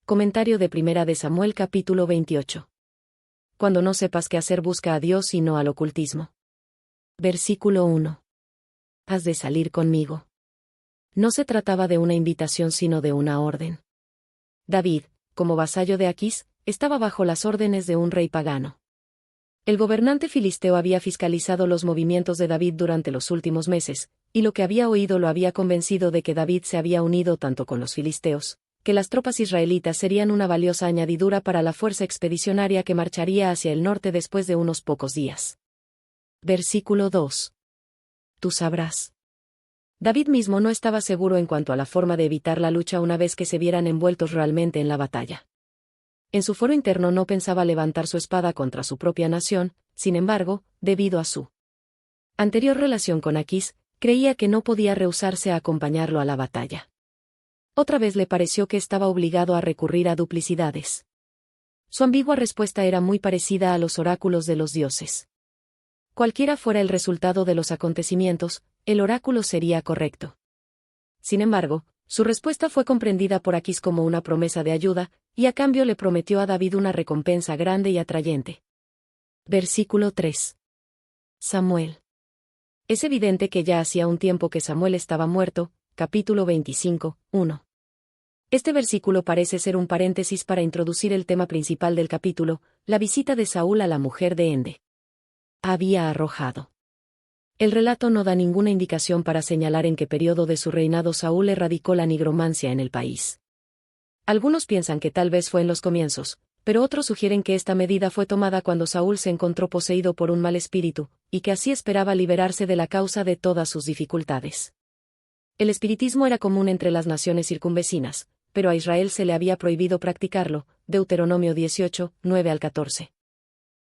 Comentario de Primera de Samuel capítulo 28. Cuando no sepas qué hacer, busca a Dios y no al ocultismo. Versículo 1. Has de salir conmigo. No se trataba de una invitación sino de una orden. David, como vasallo de Aquís, estaba bajo las órdenes de un rey pagano. El gobernante filisteo había fiscalizado los movimientos de David durante los últimos meses, y lo que había oído lo había convencido de que David se había unido tanto con los filisteos, que las tropas israelitas serían una valiosa añadidura para la fuerza expedicionaria que marcharía hacia el norte después de unos pocos días. Versículo 2. Tú sabrás. David mismo no estaba seguro en cuanto a la forma de evitar la lucha una vez que se vieran envueltos realmente en la batalla. En su foro interno no pensaba levantar su espada contra su propia nación, sin embargo, debido a su anterior relación con Aquís, creía que no podía rehusarse a acompañarlo a la batalla. Otra vez le pareció que estaba obligado a recurrir a duplicidades. Su ambigua respuesta era muy parecida a los oráculos de los dioses. Cualquiera fuera el resultado de los acontecimientos, el oráculo sería correcto. Sin embargo, su respuesta fue comprendida por Aquís como una promesa de ayuda, y a cambio le prometió a David una recompensa grande y atrayente. Versículo 3. Samuel. Es evidente que ya hacía un tiempo que Samuel estaba muerto, capítulo 25, 1. Este versículo parece ser un paréntesis para introducir el tema principal del capítulo, la visita de Saúl a la mujer de Ende. Había arrojado. El relato no da ninguna indicación para señalar en qué periodo de su reinado Saúl erradicó la nigromancia en el país. Algunos piensan que tal vez fue en los comienzos, pero otros sugieren que esta medida fue tomada cuando Saúl se encontró poseído por un mal espíritu, y que así esperaba liberarse de la causa de todas sus dificultades. El espiritismo era común entre las naciones circunvecinas, pero a Israel se le había prohibido practicarlo, Deuteronomio 18, 9 al 14.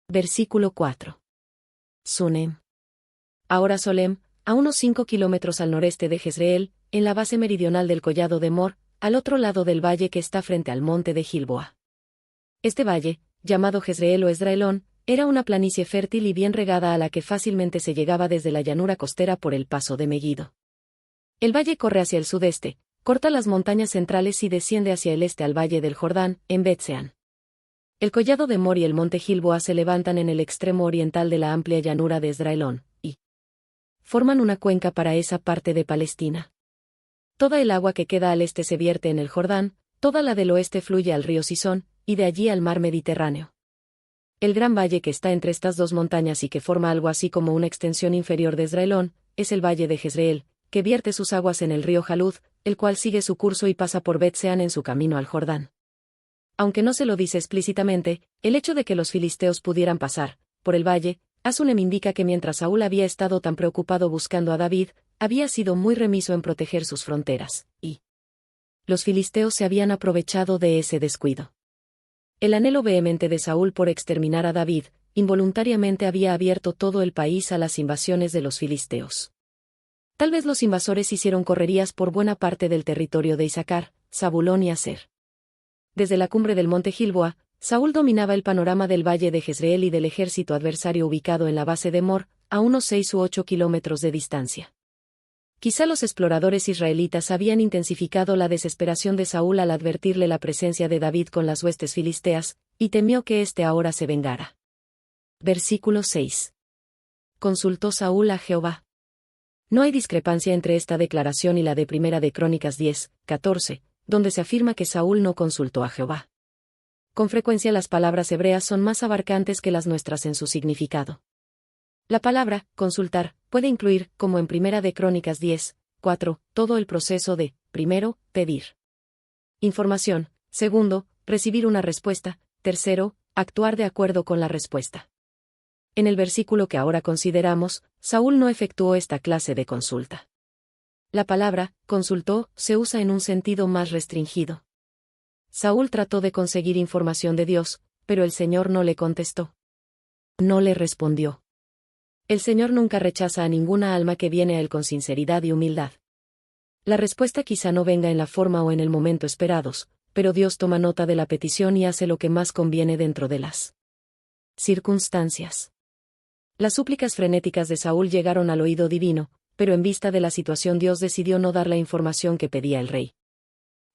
Versículo 4. Sunem. Ahora Solem, a unos 5 kilómetros al noreste de Jezreel, en la base meridional del collado de Mor, al otro lado del valle que está frente al monte de Gilboa. Este valle, llamado Jezreel o Esdraelón, era una planicie fértil y bien regada a la que fácilmente se llegaba desde la llanura costera por el paso de Meguido. El valle corre hacia el sudeste, corta las montañas centrales y desciende hacia el este al valle del Jordán, en Bet-Sean. El collado de Mor y el monte Gilboa se levantan en el extremo oriental de la amplia llanura de Esdraelón, y forman una cuenca para esa parte de Palestina. Toda el agua que queda al este se vierte en el Jordán, toda la del oeste fluye al río Sison, y de allí al mar Mediterráneo. El gran valle que está entre estas dos montañas y que forma algo así como una extensión inferior de Esdraelón, es el valle de Jezreel, que vierte sus aguas en el río Jalud, el cual sigue su curso y pasa por Bet-Sean en su camino al Jordán. Aunque no se lo dice explícitamente, el hecho de que los filisteos pudieran pasar por el valle, Asunem indica que mientras Saúl había estado tan preocupado buscando a David, había sido muy remiso en proteger sus fronteras, y los filisteos se habían aprovechado de ese descuido. El anhelo vehemente de Saúl por exterminar a David, involuntariamente había abierto todo el país a las invasiones de los filisteos. Tal vez los invasores hicieron correrías por buena parte del territorio de Isaacar, Zabulón y Aser. Desde la cumbre del monte Gilboa, Saúl dominaba el panorama del valle de Jezreel y del ejército adversario ubicado en la base de Mor, a unos 6 u 8 kilómetros de distancia. Quizá los exploradores israelitas habían intensificado la desesperación de Saúl al advertirle la presencia de David con las huestes filisteas, y temió que éste ahora se vengara. Versículo 6. Consultó Saúl a Jehová. No hay discrepancia entre esta declaración y la de Primera de Crónicas 10, 14, donde se afirma que Saúl no consultó a Jehová. Con frecuencia las palabras hebreas son más abarcantes que las nuestras en su significado. La palabra, consultar, puede incluir, como en Primera de Crónicas 10, 4, todo el proceso de, primero, pedir información, segundo, recibir una respuesta, tercero, actuar de acuerdo con la respuesta. En el versículo que ahora consideramos, Saúl no efectuó esta clase de consulta. La palabra, consultó, se usa en un sentido más restringido. Saúl trató de conseguir información de Dios, pero el Señor no le contestó. No le respondió. El Señor nunca rechaza a ninguna alma que viene a Él con sinceridad y humildad. La respuesta quizá no venga en la forma o en el momento esperados, pero Dios toma nota de la petición y hace lo que más conviene dentro de las circunstancias. Las súplicas frenéticas de Saúl llegaron al oído divino, pero en vista de la situación Dios decidió no dar la información que pedía el rey.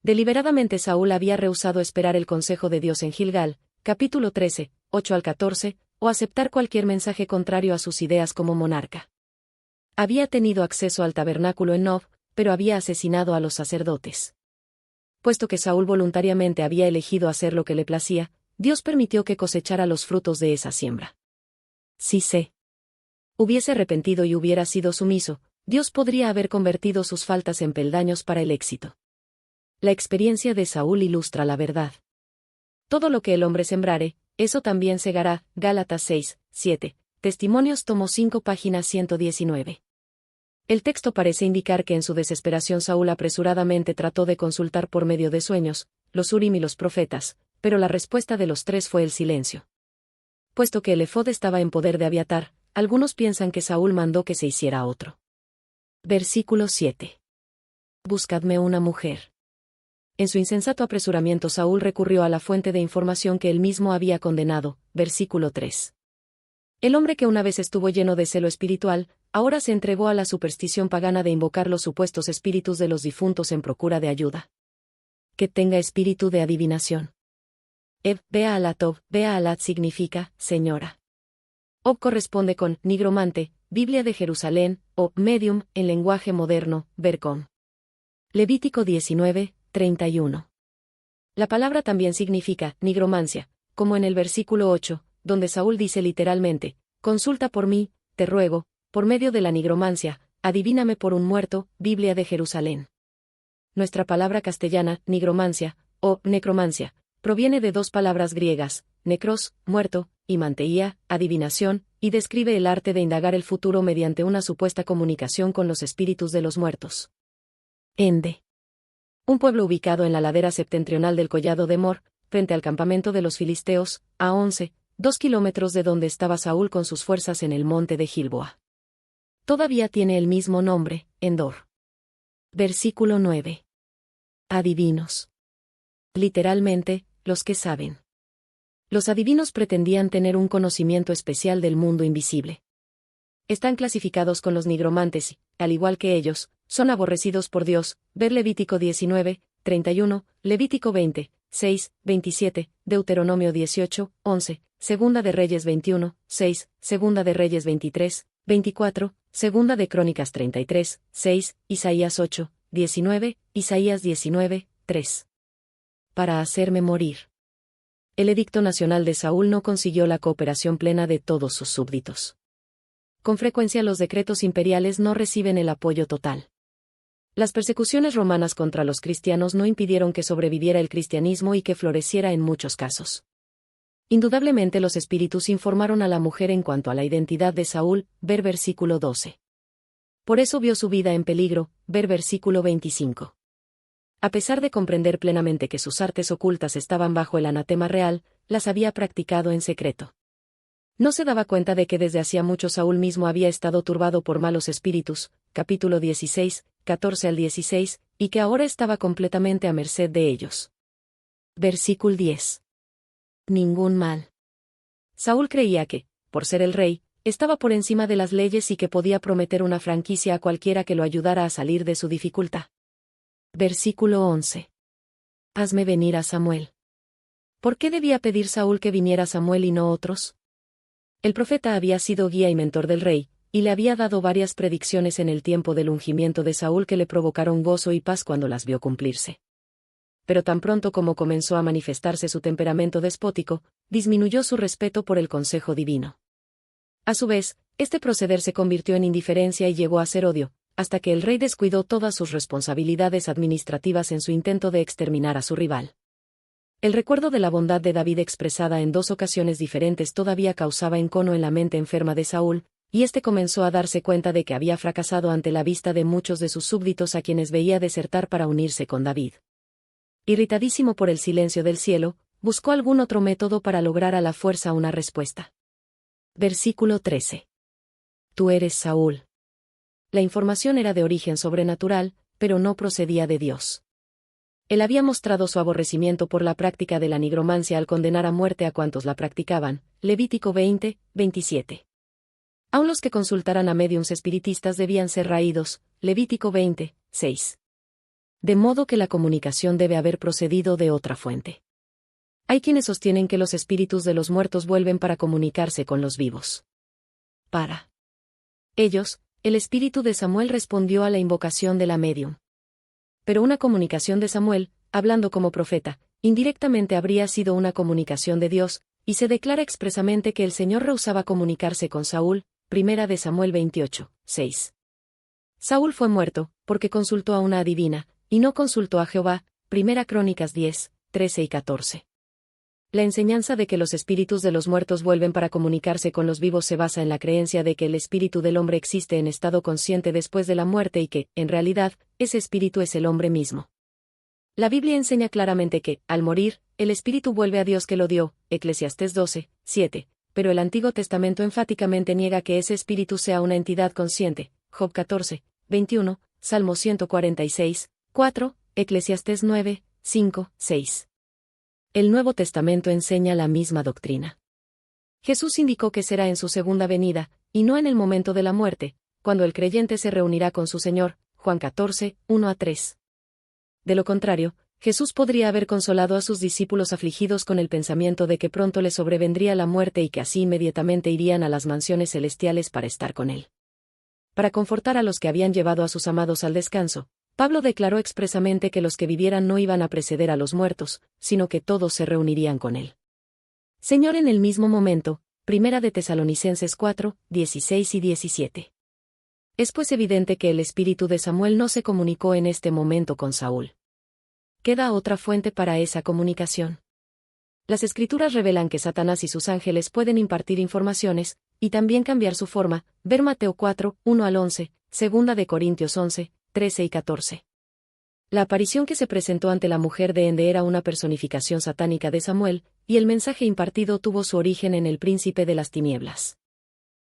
Deliberadamente Saúl había rehusado esperar el consejo de Dios en Gilgal, capítulo 13, 8 al 14, o aceptar cualquier mensaje contrario a sus ideas como monarca. Había tenido acceso al tabernáculo en Nob, pero había asesinado a los sacerdotes. Puesto que Saúl voluntariamente había elegido hacer lo que le placía, Dios permitió que cosechara los frutos de esa siembra. Si se hubiese arrepentido y hubiera sido sumiso, Dios podría haber convertido sus faltas en peldaños para el éxito. La experiencia de Saúl ilustra la verdad. Todo lo que el hombre sembrare, eso también segará. Gálatas 6, 7. Testimonios tomo 5 página 119. El texto parece indicar que en su desesperación Saúl apresuradamente trató de consultar por medio de sueños, los Urim y los profetas, pero la respuesta de los tres fue el silencio. Puesto que el efod estaba en poder de Abiatar, algunos piensan que Saúl mandó que se hiciera otro. Versículo 7. Buscadme una mujer. En su insensato apresuramiento Saúl recurrió a la fuente de información que él mismo había condenado. Versículo 3. El hombre que una vez estuvo lleno de celo espiritual, ahora se entregó a la superstición pagana de invocar los supuestos espíritus de los difuntos en procura de ayuda. Que tenga espíritu de adivinación. Bea alat Ob, Bea alat significa, señora. Ob corresponde con, nigromante, Biblia de Jerusalén, o, medium, en lenguaje moderno, Vercom. Levítico 19, 31. La palabra también significa, nigromancia, como en el versículo 8, donde Saúl dice literalmente, consulta por mí, te ruego, por medio de la nigromancia, adivíname por un muerto, Biblia de Jerusalén. Nuestra palabra castellana, nigromancia, o necromancia, proviene de dos palabras griegas, necros, muerto, y manteía, adivinación, y describe el arte de indagar el futuro mediante una supuesta comunicación con los espíritus de los muertos. Ende. Un pueblo ubicado en la ladera septentrional del collado de Mor, frente al campamento de los filisteos, a 2 kilómetros de donde estaba Saúl con sus fuerzas en el monte de Gilboa. Todavía tiene el mismo nombre, Endor. Versículo 9. Adivinos. Literalmente, los que saben. Los adivinos pretendían tener un conocimiento especial del mundo invisible. Están clasificados con los nigromantes y, al igual que ellos, son aborrecidos por Dios. Ver Levítico 19, 31, Levítico 20, 6, 27, Deuteronomio 18, 11, Segunda de Reyes 21, 6, Segunda de Reyes 23, 24, Segunda de Crónicas 33, 6, Isaías 8, 19, Isaías 19, 3. Para hacerme morir. El edicto nacional de Saúl no consiguió la cooperación plena de todos sus súbditos. Con frecuencia los decretos imperiales no reciben el apoyo total. Las persecuciones romanas contra los cristianos no impidieron que sobreviviera el cristianismo y que floreciera en muchos casos. Indudablemente los espíritus informaron a la mujer en cuanto a la identidad de Saúl, ver versículo 12. Por eso vio su vida en peligro, ver versículo 25. A pesar de comprender plenamente que sus artes ocultas estaban bajo el anatema real, las había practicado en secreto. No se daba cuenta de que desde hacía mucho Saúl mismo había estado turbado por malos espíritus, capítulo 16, 14 al 16, y que ahora estaba completamente a merced de ellos. Versículo 10. Ningún mal. Saúl creía que, por ser el rey, estaba por encima de las leyes y que podía prometer una franquicia a cualquiera que lo ayudara a salir de su dificultad. Versículo 11. Hazme venir a Samuel. ¿Por qué debía pedir Saúl que viniera Samuel y no otros? El profeta había sido guía y mentor del rey, y le había dado varias predicciones en el tiempo del ungimiento de Saúl que le provocaron gozo y paz cuando las vio cumplirse. Pero tan pronto como comenzó a manifestarse su temperamento despótico, disminuyó su respeto por el consejo divino. A su vez, este proceder se convirtió en indiferencia y llegó a ser odio, hasta que el rey descuidó todas sus responsabilidades administrativas en su intento de exterminar a su rival. El recuerdo de la bondad de David expresada en dos ocasiones diferentes todavía causaba encono en la mente enferma de Saúl, y éste comenzó a darse cuenta de que había fracasado ante la vista de muchos de sus súbditos a quienes veía desertar para unirse con David. Irritadísimo por el silencio del cielo, buscó algún otro método para lograr a la fuerza una respuesta. Versículo 13. Tú eres Saúl. La información era de origen sobrenatural, pero no procedía de Dios. Él había mostrado su aborrecimiento por la práctica de la nigromancia al condenar a muerte a cuantos la practicaban, Levítico 20, 27. Aun los que consultaran a médiums espiritistas debían ser raídos, Levítico 20, 6. de modo que la comunicación debe haber procedido de otra fuente. Hay quienes sostienen que los espíritus de los muertos vuelven para comunicarse con los vivos. Para ellos, el espíritu de Samuel respondió a la invocación de la médium. Pero una comunicación de Samuel, hablando como profeta, indirectamente habría sido una comunicación de Dios, y se declara expresamente que el Señor rehusaba comunicarse con Saúl, 1 de Samuel 28, 6. Saúl fue muerto, porque consultó a una adivina, y no consultó a Jehová, 1 Crónicas 10, 13 y 14. La enseñanza de que los espíritus de los muertos vuelven para comunicarse con los vivos se basa en la creencia de que el espíritu del hombre existe en estado consciente después de la muerte y que, en realidad, ese espíritu es el hombre mismo. La Biblia enseña claramente que, al morir, el espíritu vuelve a Dios que lo dio, Eclesiastés 12, 7, pero el Antiguo Testamento enfáticamente niega que ese espíritu sea una entidad consciente, Job 14, 21, Salmo 146, 4, Eclesiastés 9, 5, 6. El Nuevo Testamento enseña la misma doctrina. Jesús indicó que será en su segunda venida, y no en el momento de la muerte, cuando el creyente se reunirá con su Señor, Juan 14, 1 a 3. De lo contrario, Jesús podría haber consolado a sus discípulos afligidos con el pensamiento de que pronto les sobrevendría la muerte y que así inmediatamente irían a las mansiones celestiales para estar con Él. Para confortar a los que habían llevado a sus amados al descanso, Pablo declaró expresamente que los que vivieran no iban a preceder a los muertos, sino que todos se reunirían con Él. Señor en el mismo momento, 1 de Tesalonicenses 4, 16 y 17. Es pues evidente que el espíritu de Samuel no se comunicó en este momento con Saúl. ¿Queda otra fuente para esa comunicación? Las Escrituras revelan que Satanás y sus ángeles pueden impartir informaciones, y también cambiar su forma, ver Mateo 4, 1 al 11, 2 de Corintios 11, 13 y 14. La aparición que se presentó ante la mujer de Ende era una personificación satánica de Samuel, y el mensaje impartido tuvo su origen en el príncipe de las tinieblas.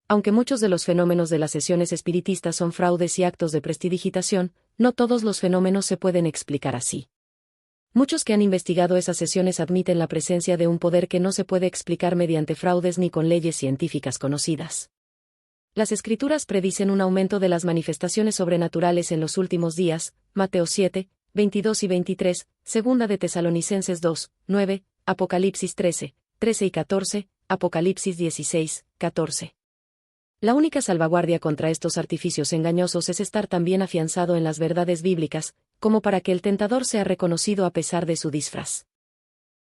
Aunque muchos de los fenómenos de las sesiones espiritistas son fraudes y actos de prestidigitación, no todos los fenómenos se pueden explicar así. Muchos que han investigado esas sesiones admiten la presencia de un poder que no se puede explicar mediante fraudes ni con leyes científicas conocidas. Las Escrituras predicen un aumento de las manifestaciones sobrenaturales en los últimos días, Mateo 7, 22 y 23, 2 de Tesalonicenses 2, 9, Apocalipsis 13, 13 y 14, Apocalipsis 16, 14. La única salvaguardia contra estos artificios engañosos es estar también afianzado en las verdades bíblicas, como para que el tentador sea reconocido a pesar de su disfraz.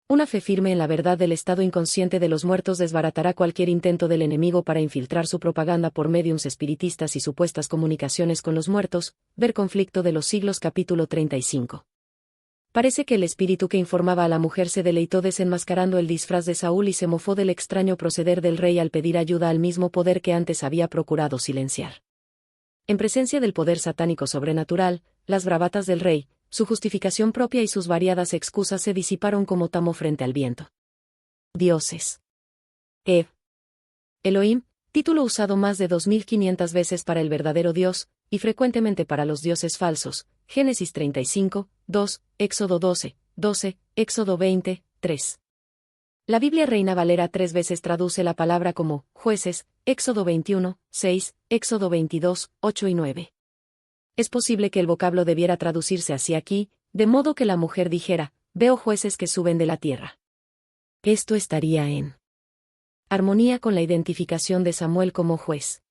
Una fe firme en la verdad del estado inconsciente de los muertos desbaratará cualquier intento del enemigo para infiltrar su propaganda por médiums espiritistas y supuestas comunicaciones con los muertos, ver Conflicto de los Siglos capítulo 35. Parece que el espíritu que informaba a la mujer se deleitó desenmascarando el disfraz de Saúl y se mofó del extraño proceder del rey al pedir ayuda al mismo poder que antes había procurado silenciar. En presencia del poder satánico sobrenatural, las bravatas del rey, su justificación propia y sus variadas excusas se disiparon como tamo frente al viento. Dioses. Elohim, título usado más de 2500 veces para el verdadero Dios, y frecuentemente para los dioses falsos, Génesis 35, 2, Éxodo 12, 12, Éxodo 20, 3. La Biblia Reina Valera 3 veces traduce la palabra como jueces, Éxodo 21, 6, Éxodo 22, 8 y 9. Es posible que el vocablo debiera traducirse así aquí, de modo que la mujer dijera, veo jueces que suben de la tierra. Esto estaría en armonía con la identificación de Samuel como juez.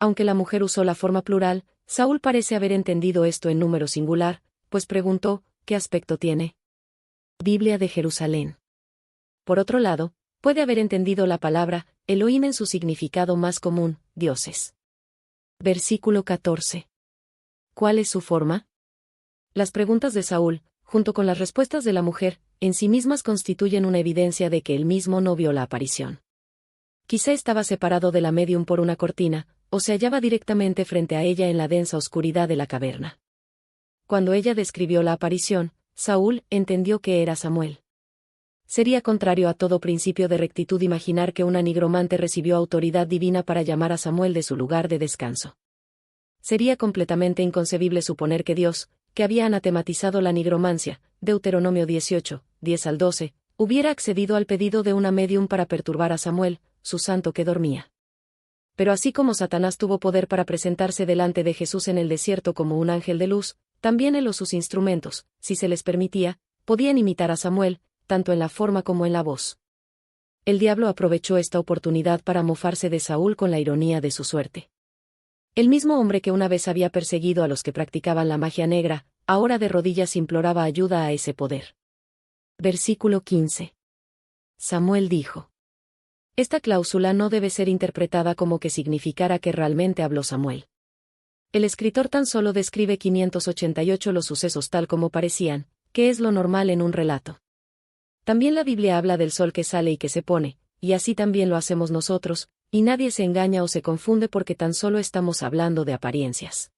Aunque la mujer usó la forma plural, Saúl parece haber entendido esto en número singular, pues preguntó, ¿qué aspecto tiene? Biblia de Jerusalén. Por otro lado, puede haber entendido la palabra Elohim en su significado más común, dioses. Versículo 14. ¿Cuál es su forma? Las preguntas de Saúl, junto con las respuestas de la mujer, en sí mismas constituyen una evidencia de que él mismo no vio la aparición. Quizá estaba separado de la médium por una cortina, o se hallaba directamente frente a ella en la densa oscuridad de la caverna. Cuando ella describió la aparición, Saúl entendió que era Samuel. Sería contrario a todo principio de rectitud imaginar que una nigromante recibió autoridad divina para llamar a Samuel de su lugar de descanso. Sería completamente inconcebible suponer que Dios, que había anatematizado la nigromancia, Deuteronomio 18, 10 al 12, hubiera accedido al pedido de una médium para perturbar a Samuel, su santo que dormía. Pero así como Satanás tuvo poder para presentarse delante de Jesús en el desierto como un ángel de luz, también él o sus instrumentos, si se les permitía, podían imitar a Samuel, tanto en la forma como en la voz. El diablo aprovechó esta oportunidad para mofarse de Saúl con la ironía de su suerte. El mismo hombre que una vez había perseguido a los que practicaban la magia negra, ahora de rodillas imploraba ayuda a ese poder. Versículo 15. Samuel dijo. Esta cláusula no debe ser interpretada como que significara que realmente habló Samuel. El escritor tan solo describe 588 los sucesos tal como parecían, que es lo normal en un relato. También la Biblia habla del sol que sale y que se pone, y así también lo hacemos nosotros, y nadie se engaña o se confunde porque tan solo estamos hablando de apariencias.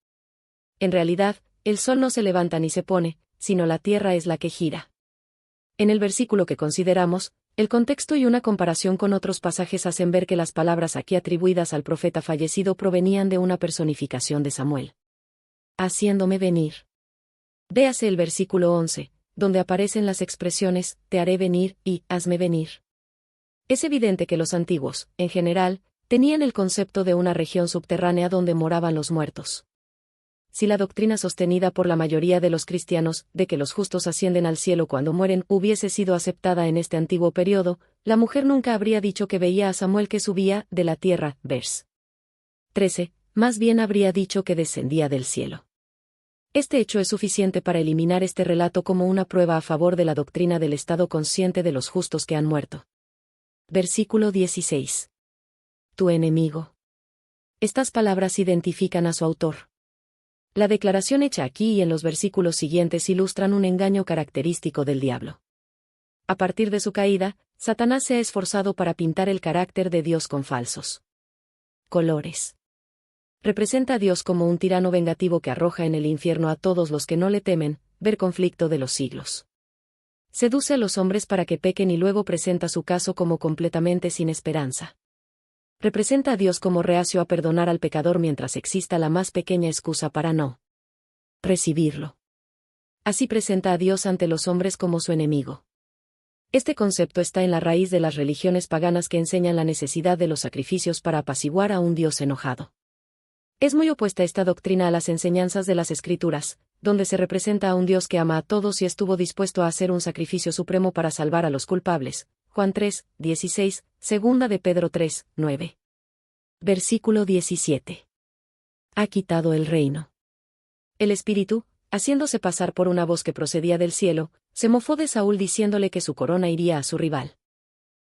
En realidad, el sol no se levanta ni se pone, sino la tierra es la que gira. En el versículo que consideramos, el contexto y una comparación con otros pasajes hacen ver que las palabras aquí atribuidas al profeta fallecido provenían de una personificación de Samuel. Haciéndome venir. Véase el versículo 11, donde aparecen las expresiones, te haré venir, y, hazme venir. Es evidente que los antiguos, en general, tenían el concepto de una región subterránea donde moraban los muertos. Si la doctrina sostenida por la mayoría de los cristianos, de que los justos ascienden al cielo cuando mueren, hubiese sido aceptada en este antiguo periodo, la mujer nunca habría dicho que veía a Samuel que subía de la tierra, vers. 13, más bien habría dicho que descendía del cielo. Este hecho es suficiente para eliminar este relato como una prueba a favor de la doctrina del estado consciente de los justos que han muerto. Versículo 16. Tu enemigo. Estas palabras identifican a su autor. La declaración hecha aquí y en los versículos siguientes ilustran un engaño característico del diablo. A partir de su caída, Satanás se ha esforzado para pintar el carácter de Dios con falsos colores. Representa a Dios como un tirano vengativo que arroja en el infierno a todos los que no le temen, ver conflicto de los siglos. Seduce a los hombres para que pequen y luego presenta su caso como completamente sin esperanza. Representa a Dios como reacio a perdonar al pecador mientras exista la más pequeña excusa para no recibirlo. Así presenta a Dios ante los hombres como su enemigo. Este concepto está en la raíz de las religiones paganas que enseñan la necesidad de los sacrificios para apaciguar a un Dios enojado. Es muy opuesta esta doctrina a las enseñanzas de las Escrituras, donde se representa a un Dios que ama a todos y estuvo dispuesto a hacer un sacrificio supremo para salvar a los culpables. Juan 3, 16, segunda de Pedro 3, 9. Versículo 17. Ha quitado el reino. El Espíritu, haciéndose pasar por una voz que procedía del cielo, se mofó de Saúl diciéndole que su corona iría a su rival.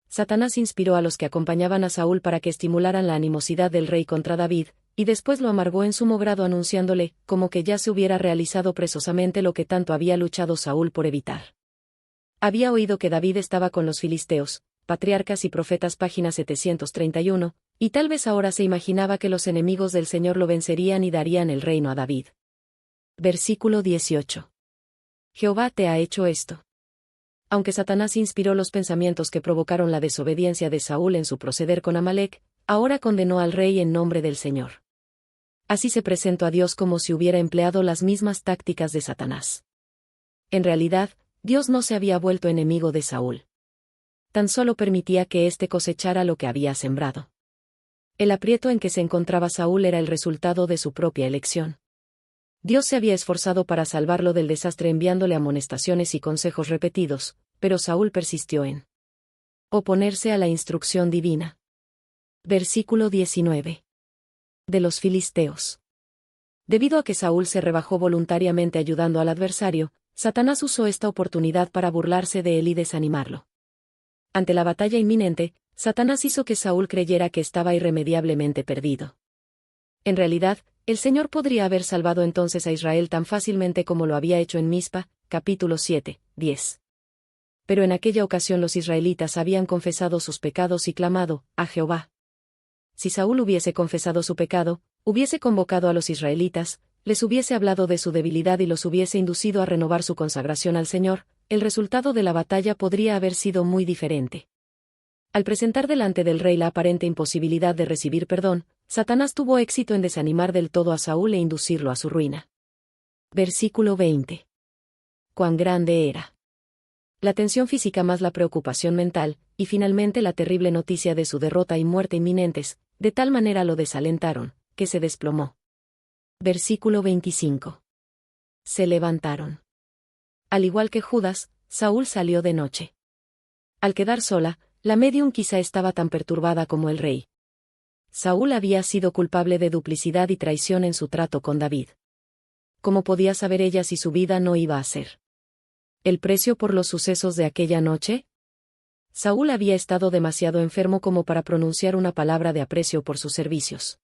Satanás inspiró a los que acompañaban a Saúl para que estimularan la animosidad del rey contra David, y después lo amargó en sumo grado anunciándole, como que ya se hubiera realizado presosamente lo que tanto había luchado Saúl por evitar. Había oído que David estaba con los filisteos, Patriarcas y Profetas página 731, y tal vez ahora se imaginaba que los enemigos del Señor lo vencerían y darían el reino a David. Versículo 18. Jehová te ha hecho esto. Aunque Satanás inspiró los pensamientos que provocaron la desobediencia de Saúl en su proceder con Amalec, ahora condenó al rey en nombre del Señor. Así se presentó a Dios como si hubiera empleado las mismas tácticas de Satanás. En realidad, Dios no se había vuelto enemigo de Saúl. Tan solo permitía que éste cosechara lo que había sembrado. El aprieto en que se encontraba Saúl era el resultado de su propia elección. Dios se había esforzado para salvarlo del desastre enviándole amonestaciones y consejos repetidos, pero Saúl persistió en oponerse a la instrucción divina. Versículo 19. De los filisteos. Debido a que Saúl se rebajó voluntariamente ayudando al adversario, Satanás usó esta oportunidad para burlarse de él y desanimarlo. Ante la batalla inminente, Satanás hizo que Saúl creyera que estaba irremediablemente perdido. En realidad, el Señor podría haber salvado entonces a Israel tan fácilmente como lo había hecho en Mizpa, capítulo 7, 10. Pero en aquella ocasión los israelitas habían confesado sus pecados y clamado a Jehová. Si Saúl hubiese confesado su pecado, hubiese convocado a los israelitas, les hubiese hablado de su debilidad y los hubiese inducido a renovar su consagración al Señor, el resultado de la batalla podría haber sido muy diferente. Al presentar delante del rey la aparente imposibilidad de recibir perdón, Satanás tuvo éxito en desanimar del todo a Saúl e inducirlo a su ruina. Versículo 20. Cuán grande era la tensión física más la preocupación mental, y finalmente la terrible noticia de su derrota y muerte inminentes, de tal manera lo desalentaron, que se desplomó. Versículo 25. Se levantaron. Al igual que Judas, Saúl salió de noche. Al quedar sola, la médium quizá estaba tan perturbada como el rey. Saúl había sido culpable de duplicidad y traición en su trato con David. ¿Cómo podía saber ella si su vida no iba a ser el precio por los sucesos de aquella noche? Saúl había estado demasiado enfermo como para pronunciar una palabra de aprecio por sus servicios.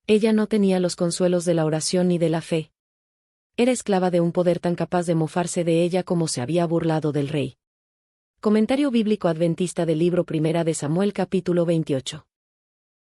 Ella no tenía los consuelos de la oración ni de la fe. Era esclava de un poder tan capaz de mofarse de ella como se había burlado del rey. Comentario bíblico adventista del libro Primera de Samuel capítulo 28.